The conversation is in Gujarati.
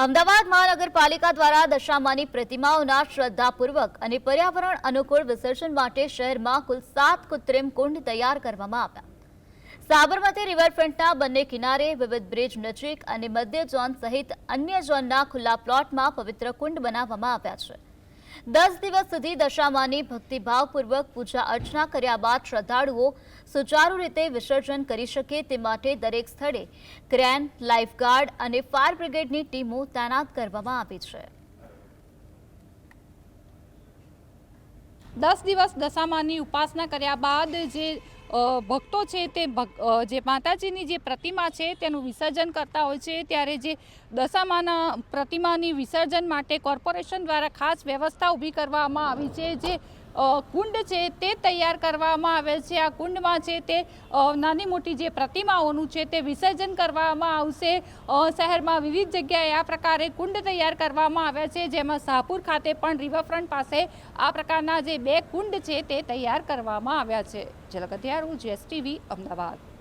અમદાવાદ મહાનગરપાલિકા દ્વારા દશામાની પ્રતિમાઓના શ્રદ્ધાપૂર્વક અને પર્યાવરણ અનુકૂળ વિસર્જન માટે શહેરમાં કુલ 7 કૃત્રિમ કુંડ તૈયાર કરવામાં આવ્યા। સાબરમતી રિવરફ્રન્ટના બંને કિનારે વિવિધ બ્રિજ નજીક અને મધ્ય ઝોન સહિત અન્ય ઝોનના ખુલ્લા પ્લોટમાં પવિત્ર કુંડ બનાવવામાં આવ્યા છે। 10 દિવસ સુધી દશામાની ભક્તિભાવપૂર્વક પૂજા અર્ચના કર્યા બાદ શ્રદ્ધાળુઓ સુચારુ રીતે વિસર્જન કરી શકે તે માટે દરેક સ્થળે ક્રેન, લાઇફગાર્ડ અને ફાયર બ્રિગેડની ટીમો તૈનાત કરવામાં આવી છે। 10 દિવસ દશામાની ઉપાસના કર્યા બાદ જે ભક્તો છે તે જે માતાજીની જે પ્રતિમા છે તેનું વિસર્જન કરતા હોય છે, ત્યારે જે દશામાના પ્રતિમાની વિસર્જન માટે કોર્પોરેશન દ્વારા ખાસ વ્યવસ્થા ઊભી કરવામાં આવી છે। જે કુંડ છે તે તૈયાર કરવામાં આવેલ છે। આ કુંડમાં છે તે નાની મોટી જે પ્રતિમાઓનું છે તે વિસર્જન કરવામાં આવશે। શહેરમાં વિવિધ જગ્યાએ આ પ્રકારે કુંડ તૈયાર કરવામાં આવ્યા છે, જેમાં શાહપુર ખાતે પણ રિવરફ્રન્ટ પાસે આ પ્રકારના જે 2 કુંડ છે તે તૈયાર કરવામાં આવ્યા છે। ઝલક હથિયારું, GSTV, અમદાવાદ।